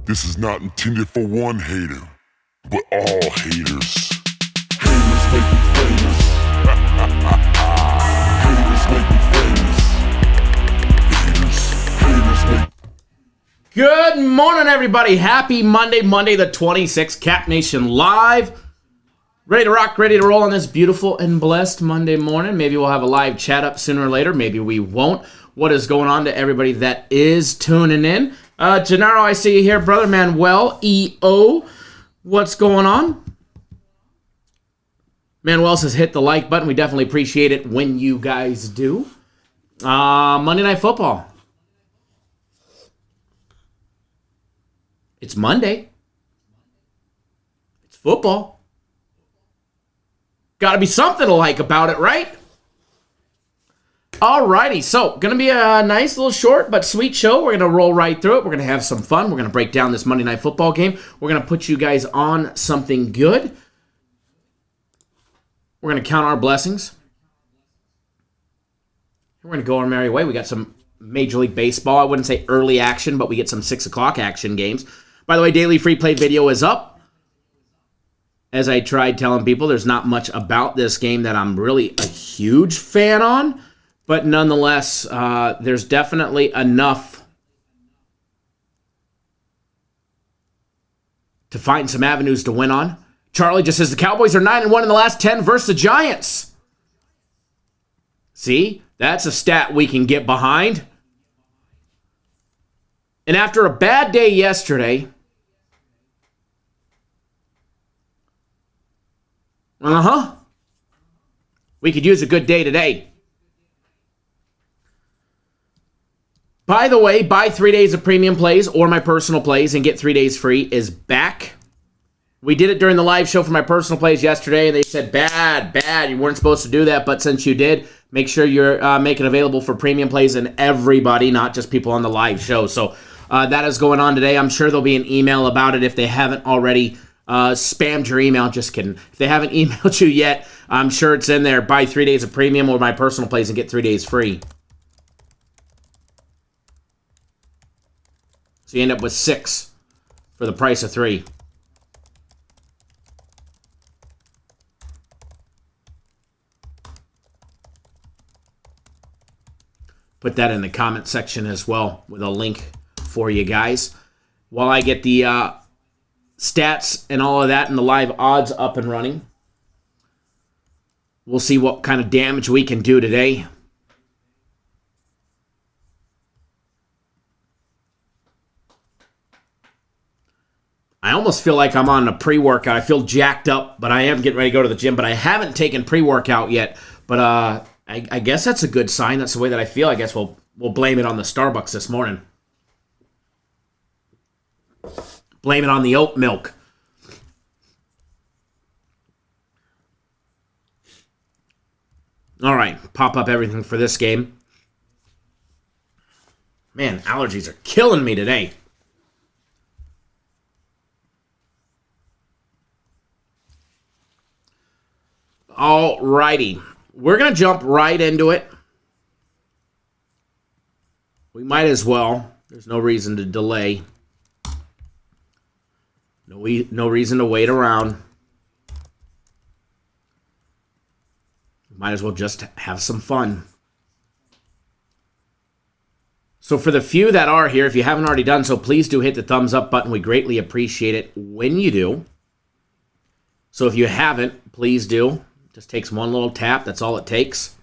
This is not intended for one hater, but all haters. Haters make me famous. Haters make me famous. Haters make. Good morning, everybody. Happy Monday, the 26th. Cap Nation Live. Ready to rock, ready to roll on this beautiful and blessed Monday morning. Maybe we'll have a live chat up sooner or later. Maybe we won't. What is going on to everybody that is tuning in? Gennaro, I see you here. Brother Manuel, EO. What's going on? Manuel says hit the like button. We definitely appreciate it when you guys do. Monday Night Football. It's Monday. It's football. Got to be something to like about it, right? Alrighty, so going to be a nice little short but sweet show. We're going to roll right through it. We're going to have some fun. We're going to break down this Monday Night Football game. We're going to put you guys on something good. We're going to count our blessings. We're going to go our merry way. We got some Major League Baseball. I wouldn't say early action, but we get some 6 o'clock action games. By the way, daily free play video is up. As I tried telling people, there's not much about this game that I'm really a huge fan on. But nonetheless, there's definitely enough to find some avenues to win on. Charlie just says the Cowboys are 9-1 in the last 10 versus the Giants. See, that's a stat we can get behind. And after a bad day yesterday, we could use a good day today. By the way, buy 3 days of premium plays or my personal plays and get 3 days free is back. We did it during the live show for my personal plays yesterday, and they said, bad. You weren't supposed to do that, but since you did, make sure you're making it available for premium plays and everybody, not just people on the live show. So that is going on today. I'm sure there'll be an email about it if they haven't already spammed your email. Just kidding. If they haven't emailed you yet, I'm sure it's in there. Buy 3 days of premium or my personal plays and get 3 days free. So you end up with 6 for the price of 3. Put that in the comment section as well with a link for you guys. While I get the stats and all of that and the live odds up and running, we'll see what kind of damage we can do today. I almost feel like I'm on a pre-workout. I feel jacked up, but I am getting ready to go to the gym. But I haven't taken pre-workout yet. But I guess that's a good sign. That's the way that I feel. I guess we'll blame it on the Starbucks this morning. Blame it on the oat milk. All right, pop up everything for this game. Man, allergies are killing me today. All righty. We're going to jump right into it. We might as well. There's no reason to delay. No reason to wait around. Might as well just have some fun. So for the few that are here, if you haven't already done so, please do hit the thumbs up button. We greatly appreciate it when you do. So if you haven't, please do. Just takes one little tap. That's all it takes.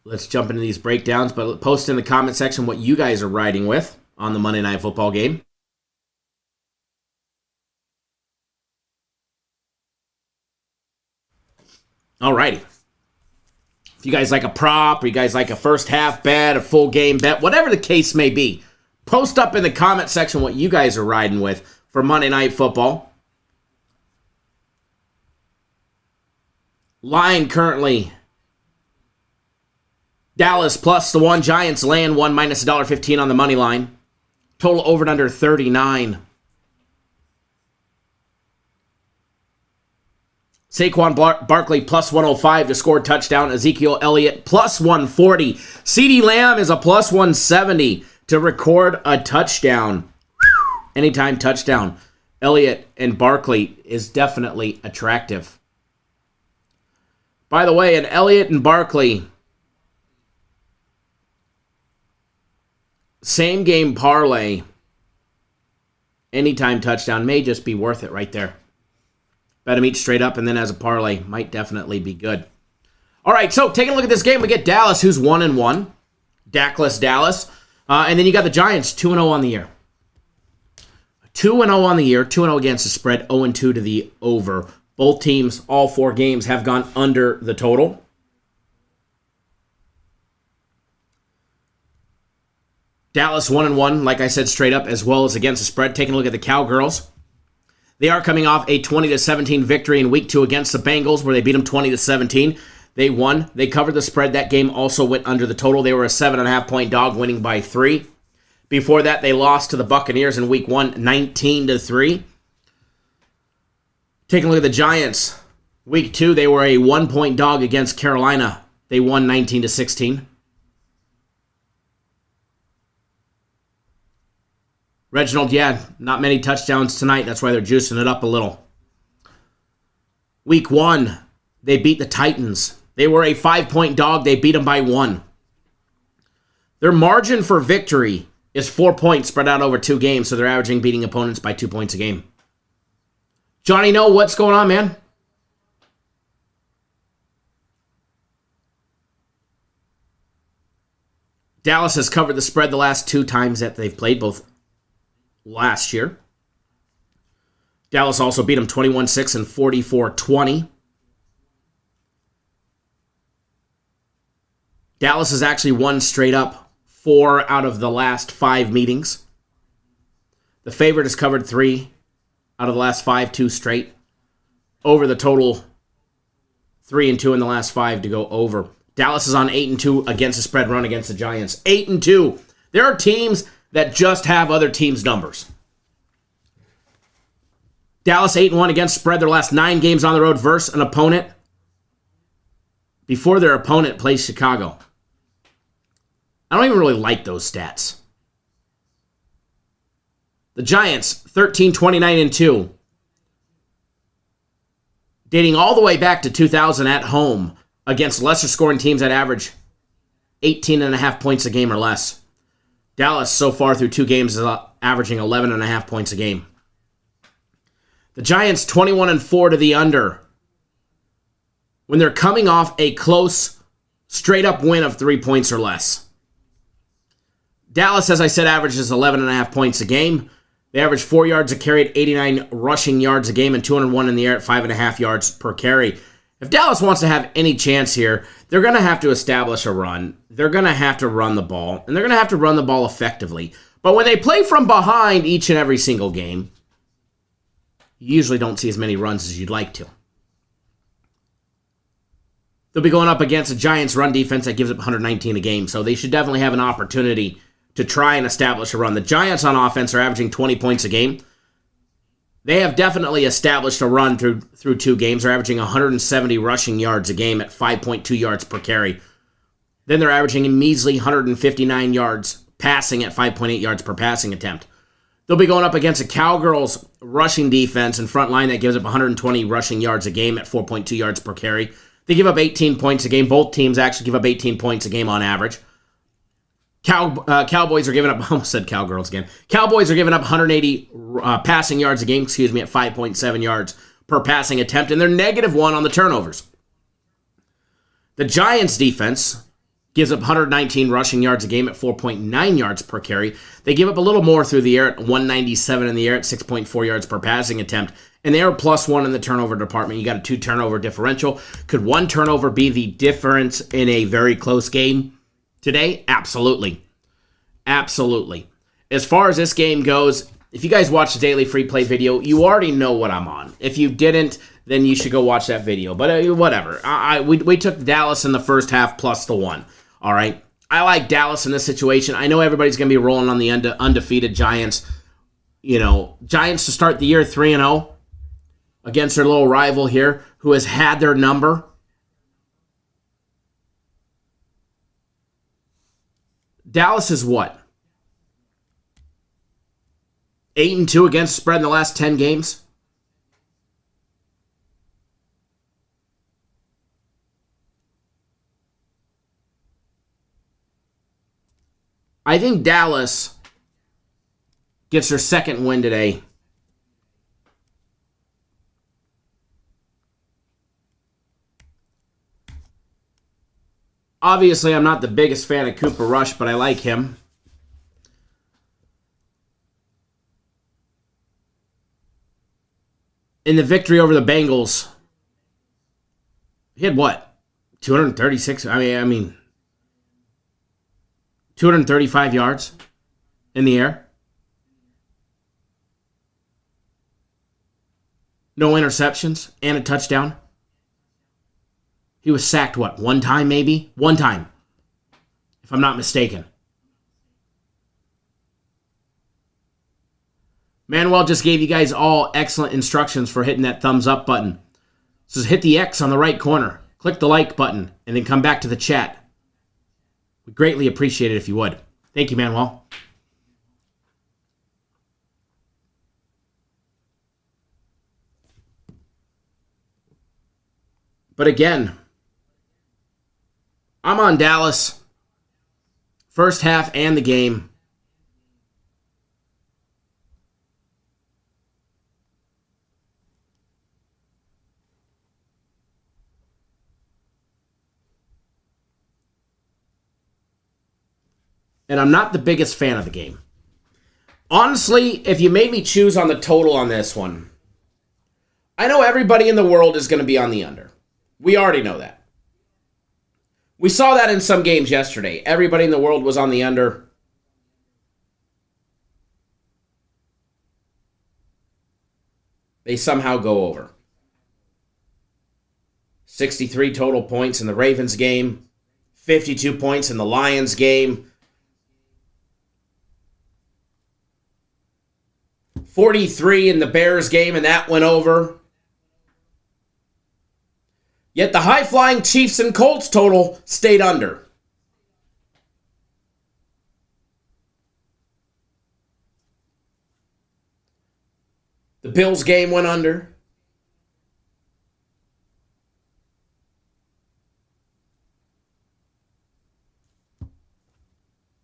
Let's jump into these breakdowns, but post in the comment section what you guys are riding with on the Monday Night Football game. Alrighty. If you guys like a prop, or you guys like a first half bet, a full game bet, whatever the case may be, post up in the comment section what you guys are riding with for Monday Night Football. Line currently Dallas plus the 1, Giants laying 1 minus $1.15 on the money line. Total over and under 39. Saquon Barkley plus 105 to score a touchdown. Ezekiel Elliott plus 140. CeeDee Lamb is a plus 170. to record a touchdown. Anytime touchdown. Elliott and Barkley is definitely attractive. By the way, an Elliott and Barkley same game parlay, anytime touchdown may just be worth it right there. Bet them each straight up and then as a parlay might definitely be good. All right, so taking a look at this game, we get Dallas, who's 1-1. Dakless Dallas. And then you got the Giants, 2-0 on the year. 2-0 on the year, 2-0 against the spread, 0-2 to the over. Both teams, all 4 games, have gone under the total. Dallas 1-1, like I said, straight up, as well as against the spread. Taking a look at the Cowgirls. They are coming off a 20-17 victory in Week 2 against the Bengals, where they beat them 20-17. They won. They covered the spread. That game also went under the total. They were a 7.5-point dog, winning by 3. Before that, they lost to the Buccaneers in Week 1, 19-3. Taking a look at the Giants. Week 2, they were a 1-point dog against Carolina. They won 19-16. Reginald, not many touchdowns tonight. That's why they're juicing it up a little. Week 1, they beat the Titans. They were a 5-point dog. They beat them by 1. Their margin for victory is 4 points spread out over 2 games, so they're averaging beating opponents by 2 points a game. Johnny, no, what's going on, man? Dallas has covered the spread the last 2 times that they've played, both last year. Dallas also beat them 21-6 and 44-20. Dallas has actually won straight up 4 out of the last 5 meetings. The favorite has covered 3 out of the last 5, 2 straight. Over the total, 3-2 in the last 5 to go over. Dallas is on 8-2 against the spread run against the Giants. 8-2. There are teams that just have other teams' numbers. Dallas 8-1 against spread their last 9 games on the road versus an opponent before their opponent plays Chicago. I don't even really like those stats. The Giants, 13-29-2. Dating all the way back to 2000 at home against lesser scoring teams that average 18.5 points a game or less. Dallas, so far through 2 games, is averaging 11.5 points a game. The Giants, 21-4 to the under. When they're coming off a close, straight-up win of 3 points or less. Dallas, as I said, averages 11.5 points a game. They average 4 yards a carry at 89 rushing yards a game and 201 in the air at 5.5 yards per carry. If Dallas wants to have any chance here, they're going to have to establish a run. They're going to have to run the ball, and they're going to have to run the ball effectively. But when they play from behind each and every single game, you usually don't see as many runs as you'd like to. They'll be going up against a Giants run defense that gives up 119 a game, so they should definitely have an opportunity to try and establish a run. The Giants on offense are averaging 20 points a game. They have definitely established a run through 2 games. They're averaging 170 rushing yards a game at 5.2 yards per carry. Then they're averaging a measly 159 yards passing at 5.8 yards per passing attempt. They'll be going up against a Cowgirls rushing defense and front line that gives up 120 rushing yards a game at 4.2 yards per carry. They give up 18 points a game. Both teams actually give up 18 points a game on average. Cowboys are giving up, I almost said Cowgirls again. Cowboys are giving up 180 passing yards a game, at 5.7 yards per passing attempt, and they're -1 on the turnovers. The Giants defense gives up 119 rushing yards a game at 4.9 yards per carry. They give up a little more through the air at 197 in the air at 6.4 yards per passing attempt, and they are +1 in the turnover department. You got a 2 turnover differential. Could 1 turnover be the difference in a very close game today? Absolutely. Absolutely. As far as this game goes, if you guys watched the daily free play video, you already know what I'm on. If you didn't, then you should go watch that video. But whatever. We took Dallas in the first half plus the 1. All right. I like Dallas in this situation. I know everybody's going to be rolling on the undefeated Giants. You know, Giants to start the year 3-0 against their little rival here who has had their number. Dallas is what? 8-2 against spread in the last 10 games. I think Dallas gets their second win today. Obviously, I'm not the biggest fan of Cooper Rush, but I like him. In the victory over the Bengals, he had what? 236? I mean, 235 yards in the air. No interceptions and a touchdown. He was sacked, what, one time maybe? One time, if I'm not mistaken. Manuel just gave you guys all excellent instructions for hitting that thumbs up button. So hit the X on the right corner, click the like button, and then come back to the chat. We'd greatly appreciate it if you would. Thank you, Manuel. But again, I'm on Dallas. First half and the game. And I'm not the biggest fan of the game. Honestly, if you made me choose on the total on this one, I know everybody in the world is going to be on the under. We already know that. We saw that in some games yesterday. Everybody in the world was on the under. They somehow go over. 63 total points in the Ravens game. 52 points in the Lions game. 43 in the Bears game, and that went over. Yet the high-flying Chiefs and Colts total stayed under. The Bills game went under.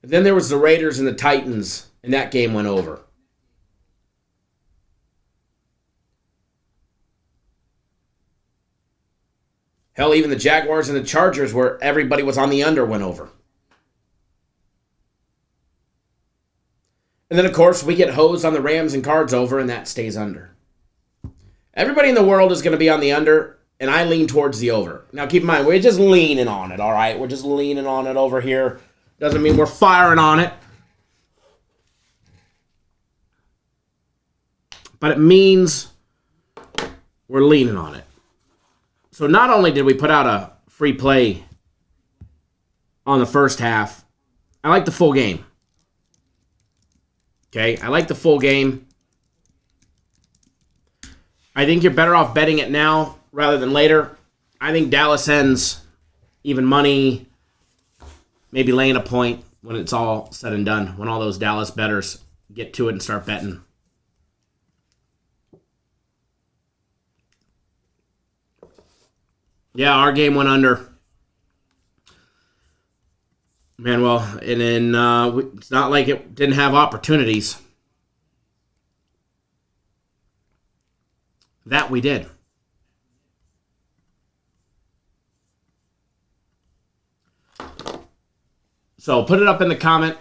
And then there was the Raiders and the Titans, and that game went over. Hell, even the Jaguars and the Chargers, where everybody was on the under, went over. And then, of course, we get hosed on the Rams and Cards over, and that stays under. Everybody in the world is going to be on the under, and I lean towards the over. Now, keep in mind, we're just leaning on it, all right? We're just leaning on it over here. Doesn't mean we're firing on it. But it means we're leaning on it. So not only did we put out a free play on the first half, I like the full game. Okay, I like the full game. I think you're better off betting it now rather than later. I think Dallas ends even money, maybe laying a point when it's all said and done, when all those Dallas bettors get to it and start betting. Yeah, our game went under. Manuel, and then it's not like it didn't have opportunities. That we did. So put it up in the comment.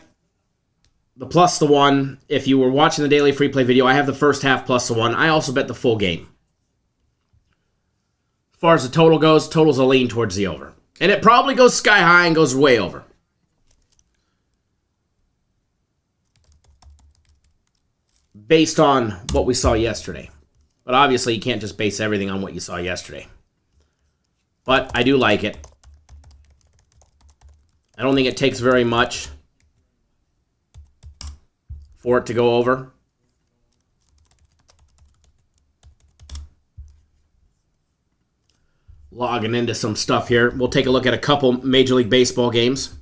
The plus the one. If you were watching the daily free play video, I have the first half plus the one. I also bet the full game. As far as the total goes, total's a lean towards the over. And it probably goes sky high and goes way over. Based on what we saw yesterday. But obviously, you can't just base everything on what you saw yesterday. But I do like it. I don't think it takes very much for it to go over. Logging into some stuff here. We'll take a look at a couple Major League Baseball games.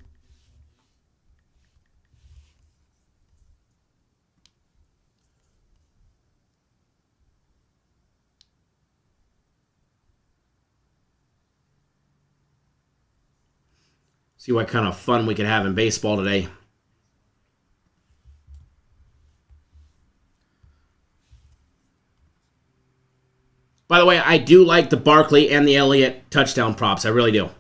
See what kind of fun we can have in baseball today. By the way, I do like the Barkley and the Elliott touchdown props. I really do.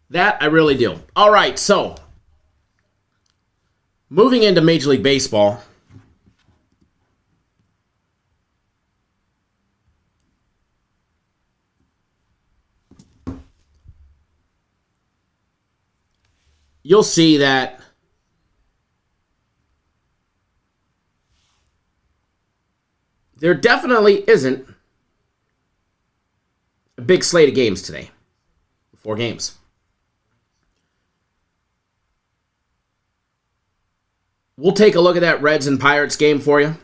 That I really do. All right, so moving into Major League Baseball. You'll see that there definitely isn't a big slate of games today. 4 games. We'll take a look at that Reds and Pirates game for you.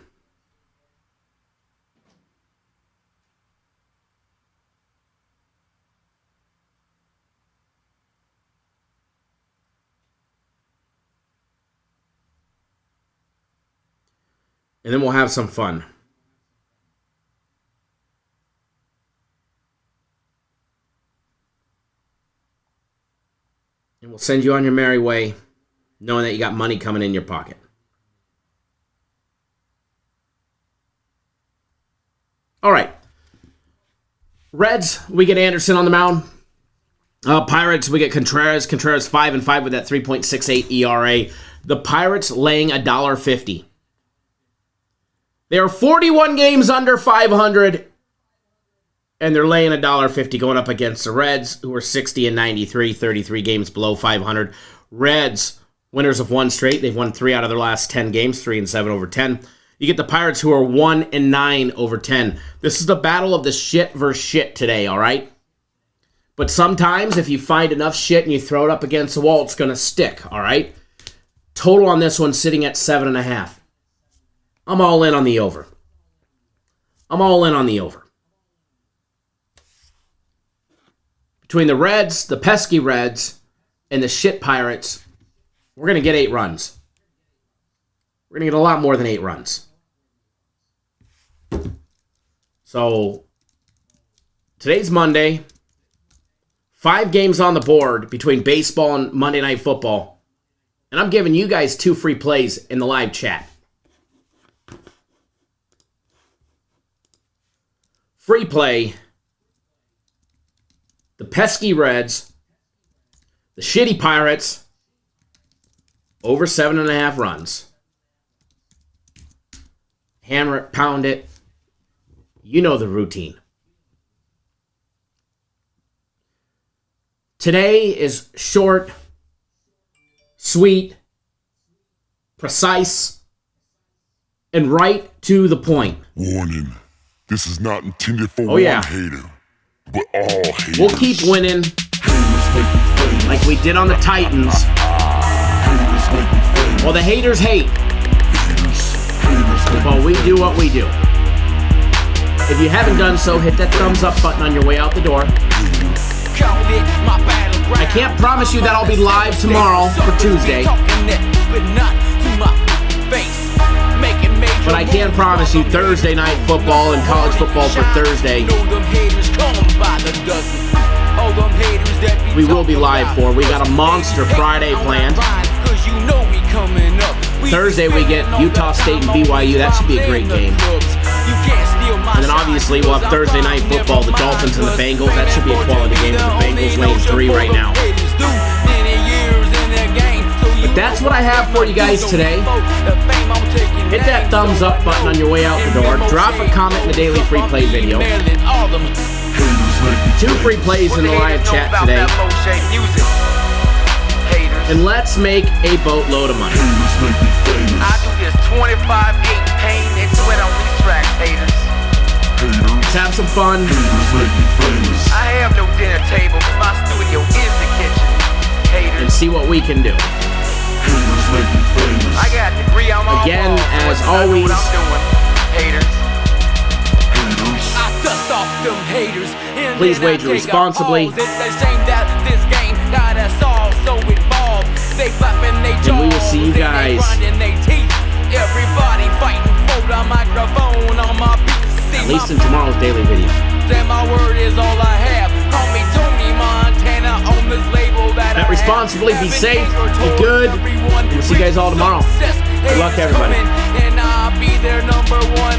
And then we'll have some fun. And we'll send you on your merry way, knowing that you got money coming in your pocket. All right. Reds, we get Anderson on the mound. Pirates, we get Contreras. Contreras 5-5 with that 3.68 ERA. The Pirates laying $1.50. They are 41 games under 500, and they're laying $1.50 going up against the Reds, who are 60-93, 33 games below 500. Reds, winners of 1 straight. They've won 3 out of their last 10 games, 3-7 over 10. You get the Pirates, who are 1-9 over 10. This is the battle of the shit versus shit today, all right? But sometimes if you find enough shit and you throw it up against the wall, it's going to stick, all right? Total on this one sitting at 7.5. I'm all in on the over. I'm all in on the over. Between the Reds, the pesky Reds, and the shit Pirates, we're going to get 8 runs. We're going to get a lot more than 8 runs. So, today's Monday. 5 games on the board between baseball and Monday Night Football. And I'm giving you guys 2 free plays in the live chat. Free play. The pesky Reds. The shitty Pirates. Over 7.5 runs. Hammer it, pound it. You know the routine. Today is short, sweet, precise, and right to the point. Warning. This is not intended for hater, but all haters. We'll keep winning like we did on the Titans. Well, the haters hate. Well, we do what we do. If you haven't done so, hit that thumbs up button on your way out the door. I can't promise you that I'll be live tomorrow for Tuesday. But I can promise you Thursday night football and college football for Thursday, we will be live for. We got a monster Friday planned. Thursday we get Utah State and BYU. That should be a great game. And then obviously we'll have Thursday night football, the Dolphins and the Bengals. That should be a quality game with the Bengals laying 3 right now. But that's what I have for you guys today. Hit that thumbs up button on your way out the door. Drop a comment in the daily free play video. 2 free plays in the live chat today. And let's make a boatload of money. I do this 25-8 pain and sweat on these tracks, haters. Let's have some fun. I have no dinner table, my studio is the kitchen, haters. And see what we can do. I got a degree on my Again, wall, as I know always, what I'm doing, haters. I dust off them haters. Please wager responsibly. It's a shame that this game got us all so involved. They flapping they jaws. And we will see at least in tomorrow's daily video. Then my word is all I have. Call me Tony Montana on this label that Bet responsibly, be safe, be good. We'll see you guys all tomorrow. Good luck, everybody. And I'll be their number one